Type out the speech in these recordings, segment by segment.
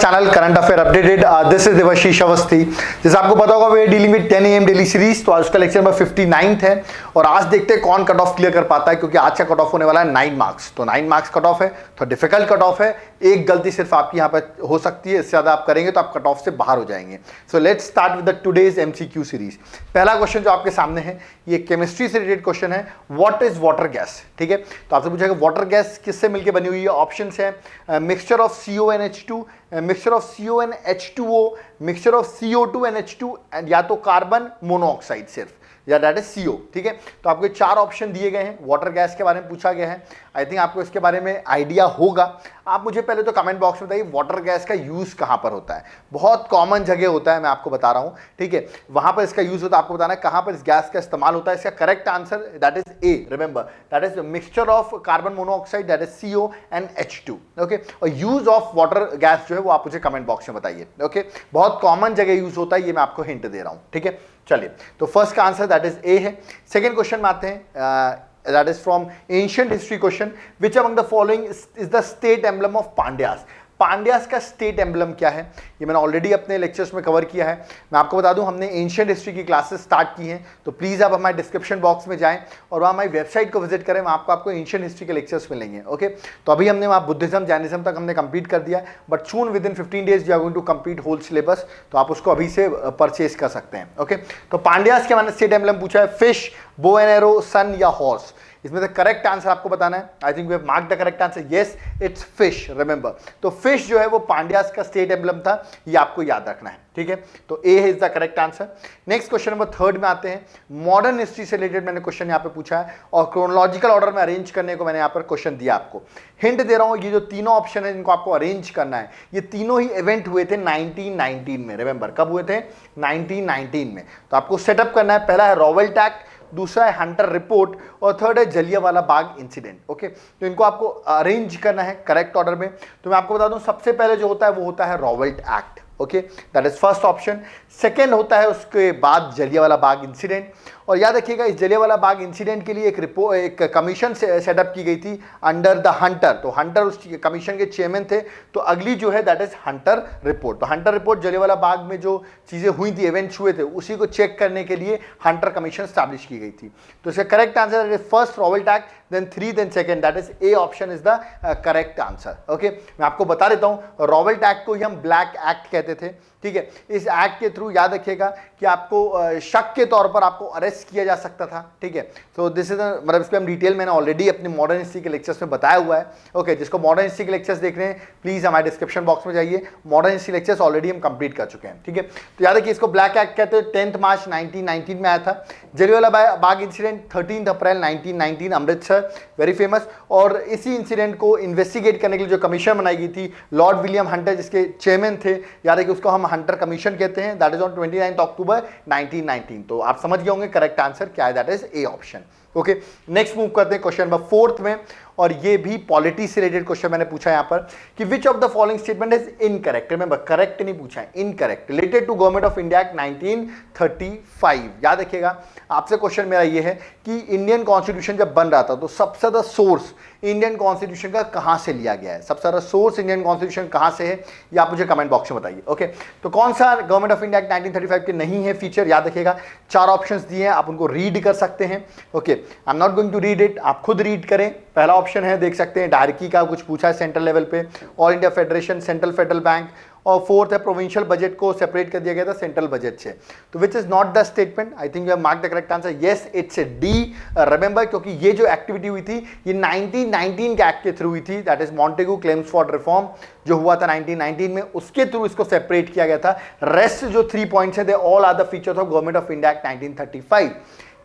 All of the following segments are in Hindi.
Channel current affair updated. This is Devashish Awasthi. जैसे आपको पता होगा we are dealing with 10 AM daily series. तो आज का लेक्चर नंबर 59 है और आज देखते हैं कौन कट ऑफ क्लियर कर पाता है, क्योंकि आज का कट ऑफ होने वाला है 9 मार्क्स। तो 9 मार्क्स कट ऑफ है, तो डिफिकल्ट कट ऑफ है। एक गलती सिर्फ आपकी यहाँ पे हो सकती है, इससे ज्यादा आप करेंगे तो आप कट ऑफ से बाहर हो जाएंगे। So let's start with the today's MCQ series. पहला क्वेश्चन जो आपके सामने है ये केमिस्ट्री से रिलेटेड क्वेश्चन है। What is water gas? ठीक है, तो आपसे पूछा वाटर गैस किससे मिलकर बनी हुई है। ऑप्शंस है mixture of CONH2, mixture of CONH2O, mixture of CO2NH2 and या तो कार्बन मोनोऑक्साइड सिर्फ, या दैट इज CO। ठीक है, तो आपको 4 ऑप्शन दिए गए हैं। वाटर गैस के बारे में पूछा गया है। आई थिंक आपको इसके बारे में आइडिया होगा। आप मुझे पहले तो कमेंट बॉक्स में बताइए वाटर गैस का यूज कहां पर होता है। बहुत कॉमन जगह होता है, मैं आपको बता रहा हूं। ठीक है, वहां पर इसका यूज होता है। आपको बताना है कहां पर इस गैस का इस्तेमाल होता है। इसका correct answer that is A. Remember that is mixture of carbon monoxide that is CO and H2। Okay, और यूज ऑफ वाटर गैस जो है वो आप मुझे कमेंट बॉक्स में बताइए। ओके, बहुत कॉमन जगह यूज होता है, ये मैं आपको हिंट दे रहा हूं। ठीक है, चलिए, तो फर्स्ट का आंसर दैट इज ए है। सेकेंड क्वेश्चन में आते हैं। That is from ancient history question. Which among the following is the state emblem of Pandyas? Pandyas का स्टेट एम्बलम क्या है, ये मैंने ऑलरेडी अपने लेक्चर्स में कवर किया है। मैं आपको बता दूं हमने एंशिएंट हिस्ट्री की क्लासेस स्टार्ट की हैं, तो प्लीज़ आप हमारे डिस्क्रिप्शन बॉक्स में जाएं और वहाँ हमारी वेबसाइट को विजिट करें। वहाँ आपको एंशिएंट हिस्ट्री के लेक्चर्स मिलेंगे। ओके, तो अभी हमने वहाँ बुद्धिज्म जैनिज्म तक हमने कंप्लीट कर दिया, but soon within 15 days we are going to complete whole syllabus, तो आप उसको अभी से परचेज कर सकते हैं। ओके, तो पांड्यास के मैंने स्टेट एम्बलम पूछा है फिश, बो एंड एरो, सन या हॉर्स। इसमें से करेक्ट आंसर आपको बताना है। I think we have marked the correct answer. Yes, it's fish. Remember, तो फिश जो है वो पांड्यास का स्टेट एम्बलम था, ये आपको याद रखना है। ठीक है, तो A is the correct answer. Next question number 3 में आते हैं। मॉडर्न हिस्ट्री से रिलेटेड मैंने क्वेश्चन यहाँ पे पूछा है और क्रोनोलॉजिकल ऑर्डर में अरेंज करने को मैंने यहाँ पर क्वेश्चन दिया आपको। हिंट दे रहा हूँ, ये जो तीनों ऑप्शन है इनको आपको अरेंज करना है। ये तीनों ही इवेंट हुए थे 1919 में। रिमेंबर कब हुए थे? 1919 में। तो आपको सेटअप करना है। पहला है रॉवेल्टैक, दूसरा है हंटर रिपोर्ट और थर्ड है जलियांवाला बाग इंसिडेंट। ओके, तो इनको आपको अरेंज करना है करेक्ट ऑर्डर में। तो मैं आपको बता दूं सबसे पहले जो होता है वो होता है Rowlatt Act. Okay, that is first option. Second होता है उसके बाद जलियांवाला बाग इंसिडेंट। और याद रखिएगा इस जलियांवाला बाग इंसिडेंट के लिए एक कमीशन सेटअप की गई थी अंडर द हंटर। तो हंटर उस कमीशन के चेयरमैन थे। तो अगली जो है दैट इज हंटर रिपोर्ट। तो हंटर रिपोर्ट जलियांवाला बाग में जो चीजें हुई थी, इवेंट्स हुए थे, उसी को चेक करने के लिए हंटर कमीशन स्टैब्लिश की गई थी। तो इसका correct answer is first Rowlatt Act, then 3, then second, that is A option is the correct answer. Okay, मैं आपको बता देता हूं रॉवेल्ट एक्ट को ही हम ब्लैक एक्ट कहते थे। ठीक है, इस एक्ट के थ्रू याद रखिएगा कि आपको शक के तौर पर आपको अरेस्ट किया जा सकता था। ठीक है, तो दिस इज मतलब इसको हम डिटेल मैंने ऑलरेडी अपने मॉडर्न हिस्ट्री के लेक्चर्स में बताया हुआ है। ओके, जिसको मॉडर्न हिस्ट्री के लेक्चर्स देख रहे हैं प्लीज हमारे डिस्क्रिप्शन बॉक्स में जाइए। मॉडर्न हिस्ट्री लेक्चर्स ऑलरेडी हम कंप्लीट कर चुके हैं। ठीक है, तो याद रखिए इसको ब्लैक एक्ट कहते हैं। 10 मार्च 1919 में आया था। जलियांवाला बाग इंसिडेंट 13 अप्रैल 1919 अमृतसर, वेरी फेमस। और इसी इंसिडेंट को इन्वेस्टिगेट करने के लिए जो कमीशन बनाई गई थी लॉर्ड विलियम हंटर जिसके चेयरमैन थे, याद है कि उसको हम हंटर कमीशन कहते हैं। दैट इज ऑन 29 अक्टूबर 1919। तो आप समझ गए होंगे करेक्ट आंसर क्या है, that is A option. Okay, next move करते हैं क्वेश्चन नंबर 4 में, और ये भी पॉलिटी से रिलेटेड क्वेश्चन मैंने पूछा यहां पर कि which of the following statement is incorrect. Remember correct नहीं पूछा है, incorrect, related to Government of India Act 1935। याद रखिएगा आपसे क्वेश्चन मेरा ये है कि इंडियन कॉन्स्टिट्यूशन जब बन रहा था तो सबसे ज्यादा सोर्स इंडियन कॉन्स्टिट्यूशन का कहां से लिया गया है, सबसे ज्यादा सोर्स इंडियन कॉन्स्टिट्यूशन कहां से है, ये आप मुझे कमेंट बॉक्स में बताइए। ओके, तो कौन सा गवर्नमेंट ऑफ इंडिया एक्ट 1935 के नहीं है फीचर, याद रखिएगा 4 ऑप्शंस दिए हैं, आप उनको रीड कर सकते हैं। Okay, I am not going to read it, आप खुद रीड करें। पहला ऑप्शन है, देख सकते हैं डायरेक्टरी का कुछ पूछा है सेंट्रल लेवल पे, all India federation, central federal bank, और फोर्थ है प्रोविंशियल बजट को सेपरेट कर दिया गया था सेंट्रल बजट से। तो which is not the statement, I think you have marked the correct answer. Yes, it's A D. Remember क्योंकि ये जो एक्टिविटी हुई थी ये 1919 के एक्ट के थ्रू हुई थी, that is Montagu claims for reform जो हुआ था 1919 में, उसके थ्रू इसको सेपरेट किया गया था। रेस्ट जो 3 पॉइंट्स है they all are the features of Government of India Act 1935।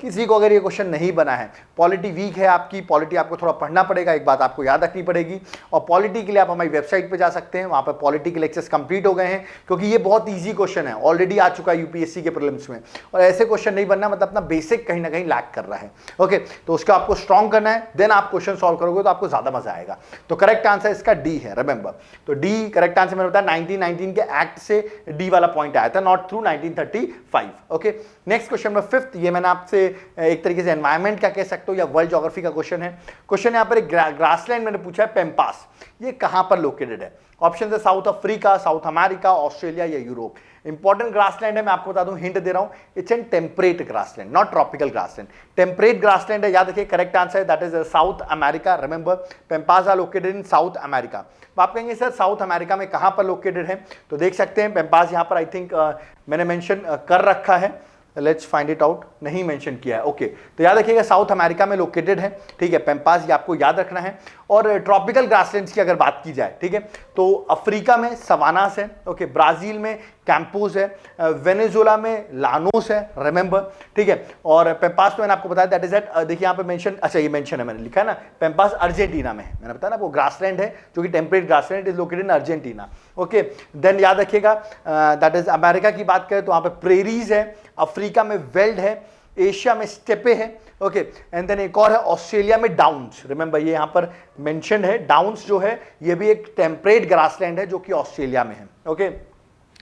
किसी को अगर ये क्वेश्चन नहीं बना है, पॉलिटी वीक है आपकी, पॉलिटी आपको थोड़ा पढ़ना पड़ेगा, एक बात आपको याद रखनी पड़ेगी। और पॉलिटी के लिए आप हमारी वेबसाइट पे जा सकते हैं, वहाँ पे पॉलिटी के लेक्चर्स कंप्लीट हो गए हैं, क्योंकि ये बहुत इजी क्वेश्चन है, ऑलरेडी आ चुका है यूपीएससी के प्रीलिम्स में। और ऐसे क्वेश्चन नहीं बनना मतलब अपना बेसिक कहीं ना कहीं लैक कर रहा है। ओके, तो उसका आपको स्ट्रॉन्ग करना है, देन आप क्वेश्चन सॉल्व करोगे तो आपको ज्यादा मजा आएगा। तो करेक्ट आंसर इसका डी है। रिमेंबर, तो डी करेक्ट आंसर मैंने बताया 1919 के एक्ट से डी वाला पॉइंट आया था, not through 1935। Okay, next question number 5, ये मैंने आपसे एक तरीके से एनवायरमेंट का कह सकते हो या वर्ल्ड ज्योग्राफी का क्वेश्चन है। क्वेश्चन यहाँ पर एक ग्रासलैंड मैंने पूछा है, पेम्पास, ये कहां पर लोकेटेड है। ऑप्शन है South Africa, South America, Australia या यूरोप। इंपॉर्टेंट ग्रासलैंड है, मैं आपको बता दूं, हिंट दे रहा हूं, it's an temperate grassland, not tropical grassland, temperate grassland है। याद रखिए करेक्ट आंसर है that is South America. Remember pampas are located in South America. तो आप कहेंगे सर साउथ अमेरिका में कहां पर लोकेटेड है, तो देख सकते हैं पैम्पास यहां पर आई थिंक मैंने मेंशन कर रखा है, लेट्स फाइंड इट आउट, नहीं मेंशन किया है, ओके। तो याद रखिएगा साउथ अमेरिका में लोकेटेड है, ठीक है, पैम्पास, ये आपको याद रखना है। और ट्रॉपिकल ग्रासलैंड्स की अगर बात की जाए, ठीक है, तो अफ्रीका में सवानास है, ओके, ब्राजील में कैंपोस है, वेनेजुएला में लानोस है, रिमेंबर, ठीक है। और पैम्पास तो मैंने आपको बताया दैट इज एट, देखिए यहाँ पे मेंशन, अच्छा ये मेंशन है, मैंने लिखा है ना, पैम्पास अर्जेंटीना में है, मैंने बताया ना, वो ग्रासलैंड है जो कि temperate grassland is located in Argentina, okay. Then याद रखिएगा दैट इज अमेरिका की बात करें तो वहाँ पे प्रेरीज है, अफ्रीका में वेल्ड है, एशिया में स्टेपे है, ओके। एंड देन एक और है ऑस्ट्रेलिया में डाउन्स। रिमेंबर ये यहां पर मेंशन है, डाउन्स जो है ये भी एक टेम्परेट ग्रासलैंड है जो कि ऑस्ट्रेलिया में है, ओके।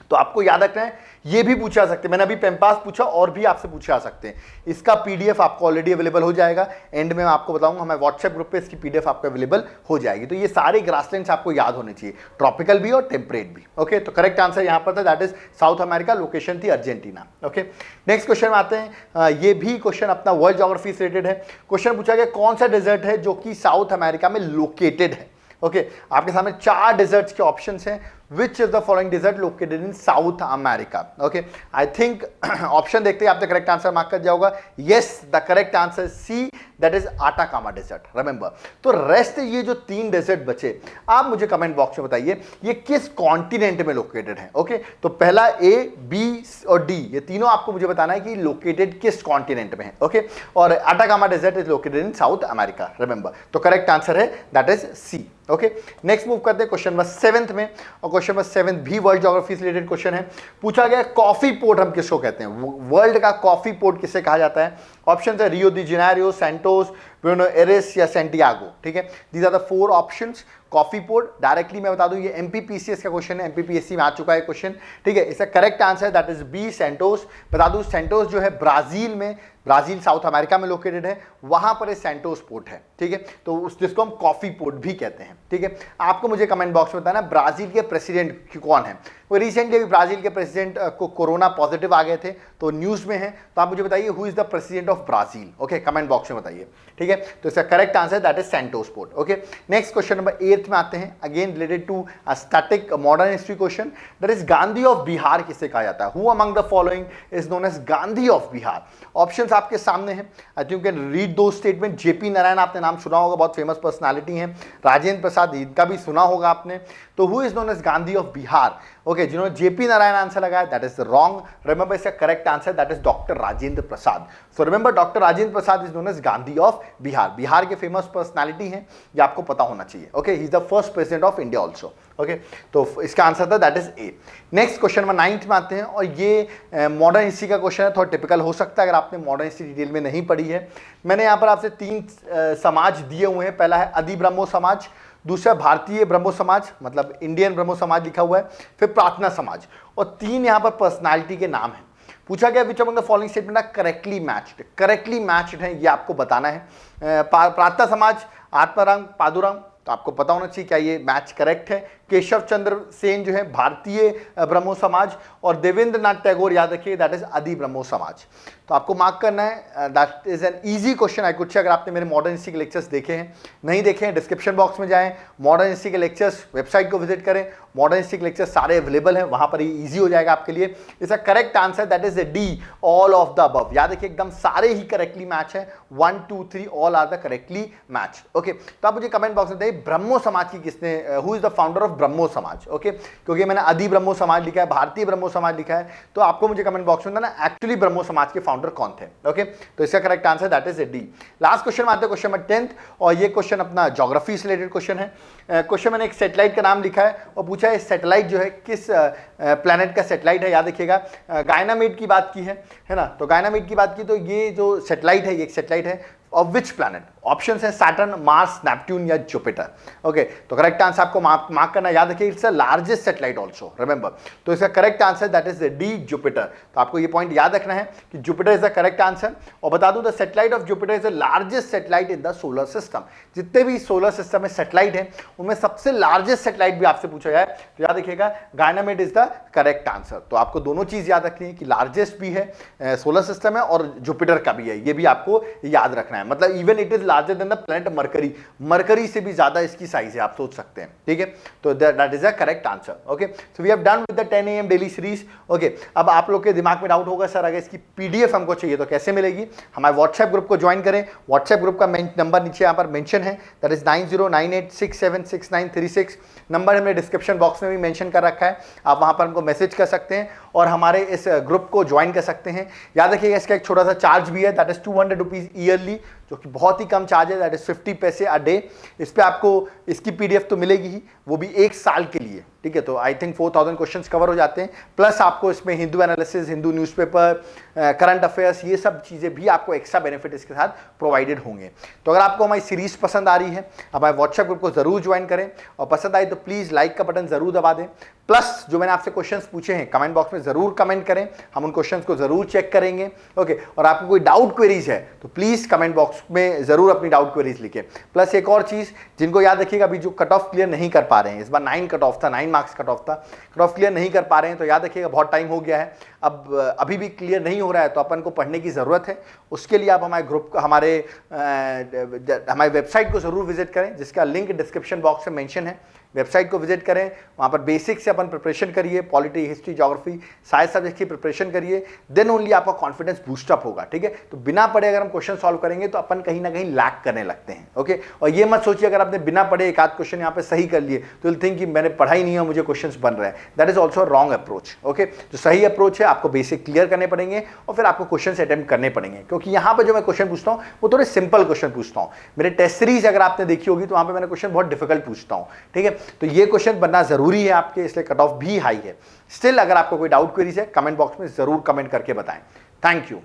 तो आपको याद रखना है, ये भी पूछा सकते हैं, मैंने अभी पैम्पास पूछा और भी आपसे पूछा सकते हैं। इसका पीडीएफ आपको ऑलरेडी अवेलेबल हो जाएगा, एंड में मैं आपको बताऊंगा, हमारे व्हाट्सएप ग्रुप पे इसकी पीडीएफ आपको अवेलेबल हो जाएगी। तो ये सारे ग्रासलैंड्स आपको याद होने चाहिए, ट्रॉपिकल भी और टेम्परेट भी, ओके। तो करेक्ट आंसर यहां पर था that is South America, location थी अर्जेंटीना, ओके। नेक्स्ट क्वेश्चन में आते हैं, ये भी क्वेश्चन अपना वर्ल्ड ज्योग्राफी से रिलेटेड है। क्वेश्चन पूछा गया कौन सा डेजर्ट है जो कि साउथ अमेरिका में लोकेटेड है, ओके। आपके सामने 4 डेजर्ट्स के ऑप्शंस हैं, which is the following desert located in South America, okay? I think option देखते ही आपने करेक्ट आंसर मार्क कर जाओगा, yes the correct answer C, that is Atacama desert, remember। तो रेस्ट ये जो 3 डेजर्ट बचे, आप मुझे कमेंट बॉक्स में बताइए ये किस कॉन्टिनेंट में लोकेटेड है, ओके। तो पहला A, B और D, ये तीनों आपको मुझे बताना है कि लोकेटेड किस कॉन्टिनेंट में है, ओके। और Atacama desert is located in South America, remember. तो करेक्ट आंसर है that is C, okay. Next move करते हैं क्वेश्चन नंबर 7 में, और क्वेश्चन नंबर 7 भी वर्ल्ड ज्योग्राफी से रिलेटेड क्वेश्चन है। पूछा गया कॉफी पोर्ट हम किसको कहते हैं, वर्ल्ड का कॉफी पोर्ट किसे कहा जाता है। ऑप्शन है Rio de Janeiro, Santos, Buenos Aires या सैंटियागो, ठीक है। These are the 4 options. Coffee port directly मैं बता दूं ये MPPCS का क्वेश्चन है, MPPSC में आ चुका है क्वेश्चन, ठीक है। इसका करेक्ट आंसर है दैट इज बी, सैंटोस। बता दूं सैंटोस जो है ब्राजील में, ब्राजील साउथ अमेरिका में लोकेटेड है, वहां पर सैंटोस पोर्ट है, ठीक है। तो उस जिसको हम कॉफी पोर्ट भी कहते हैं, ठीक है। आपको मुझे कमेंट बॉक्स में बताना ब्राजील के प्रेसिडेंट कौन है। वो रिसेंटली अभी ब्राजील के प्रेसिडेंट को कोरोना पॉजिटिव आ गए थे, तो न्यूज में है, तो आप मुझे बताइए who is the president of Brazil, okay, comment box में बताइए, ठीक है। तो इसका correct answer that is Santos port, okay. Next question number 8 में आते हैं, again related to static modern history question, that is Gandhi of Bihar किसे कहा जाता है, who among the following is known as Gandhi of Bihar. Options आपके सामने हैं, I think you can read दो स्टेटमेंट। जेपी नारायण आपने नाम सुना होगा, बहुत फेमस पर्सनालिटी हैं। राजेंद्र प्रसाद, इनका भी सुना होगा आपने। तो who is known as Gandhi of Bihar, okay. जिन्होंने जेपी नारायण आंसर लगाया दैट इज रॉन्ग, रिमेंबर इसका correct answer that is doctor Rajendra Prasad. So remember doctor Rajendra Prasad is known as Gandhi of Bihar, Bihar के फेमस पर्सनालिटी हैं, ये आपको पता होना चाहिए, okay. He is the first president of India also, okay. तो इसका आंसर था that is A. Next question number 9 में आते हैं, और ये मॉडर्न हिस्ट्री का क्वेश्चन है, थोड़ा टिपिकल हो सकता है अगर आपने मॉडर्न हिस्ट्री डिटेल में नहीं पढ़ी है। मैंने यहाँ पर आपसे 3 समाज दिए हुए हैं। पहला है आदि ब्रह्मो समाज, दूसरा भारतीय ब्रह्मो समाज, मतलब इंडियन ब्रह्मो समाज लिखा हुआ है, फिर प्रार्थना समाज, और 3 यहाँ पर पर्सनालिटी के नाम हैं। पूछा गया which among the following statement are correctly matched, correctly matched है ये आपको बताना है। प्रार्थना समाज आत्माराम पादुराम, तो आपको पता होना चाहिए क्या ये मैच करेक्ट है। केशव चंद्र सेन जो है भारतीय ब्रह्मो समाज, और देवेंद्र नाथ टैगोर याद रखिए दैट इज आदि ब्रह्मो समाज। तो आपको मार्क करना है, that is an easy question I could say. अगर आपने मेरे मॉडर्न हिस्ट्री के लेक्चर्स देखे हैं, नहीं देखे हैं, डिस्क्रिप्शन बॉक्स में जाएं, मॉडर्न हिस्ट्री के लेक्चर्स वेबसाइट को विजिट करें, मॉडर्न हिस्ट्री के लेक्चर्स सारे अवेलेबल हैं, वहां पर ये ईजी हो जाएगा आपके लिए। इसका correct answer that is D, all of the above. याद रखिए एकदम सारे ही करेक्टली मैच है, 1 2 3 all are the correctly match, okay. तो आप मुझे कमेंट बॉक्स में बताइए ब्रह्मो समाज की किसने, who is the founder of Brahmo Samaj, okay. क्योंकि मैंने आदि ब्रह्मो समाज लिखा है, भारतीय ब्रह्मो समाज लिखा है, तो आपको मुझे कमेंट बॉक्स में बताना एक्चुअली ब्रह्मो समाज के फाउंडर कौन थे, ओके। तो इसका correct answer that is D. Last question में आते हैं, क्वेश्चन नंबर 10, और ये क्वेश्चन अपना ज्योग्राफी से रिलेटेड क्वेश्चन है। क्वेश्चन मैंने एक सैटेलाइट का नाम लिखा है और पूछा है सैटेलाइट जो है किस प्लैनेट का सैटेलाइट है। याद रखिएगा गायनामेड की बात की है ना। तो गायनामेड की बात की, तो ये जो सैटेलाइट है ये एक सैटेलाइट है ऑफ विच प्लैनेट? ऑप्शन है सैटर्न, मार्स, नेपट्यून या जुपिटर। ओके, तो करेक्ट आंसर आपको मार्क करना याद रखिए, it's the largest satellite also, remember. तो इसका correct answer that is D, Jupiter. तो आपको ये पॉइंट याद रखना है कि Jupiter is the correct answer. और बता दूं the satellite of Jupiter is the largest satellite in the solar system. जितने भी सोलर सिस्टम में सैटेलाइट है उनमें सबसे लार्जेस्ट सैटेलाइट भी आपसे पूछा जाए तो याद रखिएगा गायनामेड इज द करेक्ट आंसर। तो आपको दोनों चीज याद रखनी है कि लार्जेस्ट भी है सोलर सिस्टम है और जुपिटर का भी है, ये भी आपको याद रखना है। मतलब even it is larger than the planet mercury, mercury से भी ज्यादा इसकी साइज है, आप सोच सकते हैं, ठीक है। तो that is the correct answer. Okay, so we have done with the 10 AM daily series. Okay, अब आप लोग के दिमाग में डाउट होगा सर अगर इसकी पीडीएफ हमको चाहिए तो कैसे मिलेगी? हमारे व्हाट्सएप ग्रुप को ज्वाइन करें। व्हाट्सएप ग्रुप का नंबर नीचे यहाँ पर मेंशन है, दैट इज 9098676936। नंबर हमने डिस्क्रिप्शन बॉक्स में भी मेंशन कर रखा है, आप वहां पर हमको मैसेज कर सकते हैं और हमारे इस ग्रुप को ज्वाइन कर सकते हैं। याद रखिएगा इसका एक छोटा सा चार्ज भी है, दैट इज 200 रुपीज ईयरली, जो कि बहुत ही कम चार्ज है, दैट इज 50 पैसे अ डे। इस पे आपको इसकी पीडीएफ तो मिलेगी ही, वो भी 1 साल के लिए, ठीक है। तो आई थिंक 4000 क्वेश्चंस कवर हो जाते हैं, प्लस आपको इसमें Hindu analysis, Hindu newspaper, current affairs, ये सब चीज़ें भी आपको एक्स्ट्रा बेनिफिट इसके साथ प्रोवाइडेड होंगे। तो अगर आपको हमारी सीरीज पसंद आ रही है, हमारे व्हाट्सएप ग्रुप को जरूर ज्वाइन करें और पसंद आए तो प्लीज़ लाइक का बटन जरूर दबा दें। प्लस जो मैंने आपसे क्वेश्चंस पूछे हैं कमेंट बॉक्स में जरूर कमेंट करें, हम उन क्वेश्चंस को जरूर चेक करेंगे। ओके, और आपको कोई डाउट क्वेरीज है तो प्लीज़ कमेंट बॉक्स में जरूर अपनी डाउट क्वेरीज लिखें। प्लस एक और चीज़, जिनको याद रखिएगा अभी जो कट ऑफ क्लियर नहीं कर पा रहे हैं, इस बार 9 कट ऑफ था, 9 मार्क्स कट ऑफ था, कट ऑफ क्लियर नहीं कर पा रहे हैं तो याद रखिएगा बहुत टाइम हो गया है, अब अभी भी क्लियर नहीं हो रहा है तो अपन को पढ़ने की ज़रूरत है। उसके लिए आप हमारे ग्रुप हमारे वेबसाइट को ज़रूर विजिट करें, जिसका लिंक डिस्क्रिप्शन बॉक्स में मेंशन है। वेबसाइट को विजिट करें, वहाँ पर बेसिक से अपन प्रिपरेशन करिए, पॉलिटी, हिस्ट्री, ज्योग्राफी, सारे सब्जेक्ट की प्रिपरेशन करिए, देन ओनली आपका कॉन्फिडेंस बूस्टअप होगा, ठीक है। तो बिना पढ़े अगर हम क्वेश्चन सॉल्व करेंगे तो अपन कहीं ना कहीं लैक करने लगते हैं। ओके, और ये मत सोचिए अगर आपने बिना पढ़े एक आध क्वेश्चन यहाँ पे सही कर लिए तो विल थिंक कि मैंने पढ़ा ही नहीं है, मुझे क्वेश्चन बन रहा है। That is also wrong approach. Okay, जो सही अप्रोच है आपको बेसिक क्लियर करने पड़ेंगे और फिर आपको क्वेश्चन अटेम्प्ट करने पड़ेंगे, क्योंकि यहाँ पर जो मैं क्वेश्चन पूछता हूँ वो थोड़े सिंपल क्वेश्चन पूछता हूँ। मेरे टेस्ट सीरीज अगर आपने देखी होगी तो वहाँ पर मैंने क्वेश्चन बहुत डिफिकल्ट पूछता हूँ, ठीक है। तो ये क्वेश्चन बनना जरूरी है आपके, इसलिए कट ऑफ भी हाई है। स्टिल अगर आपको कोई डाउट क्वेरीज है कमेंट बॉक्स में जरूर कमेंट करके बताएं। Thank you.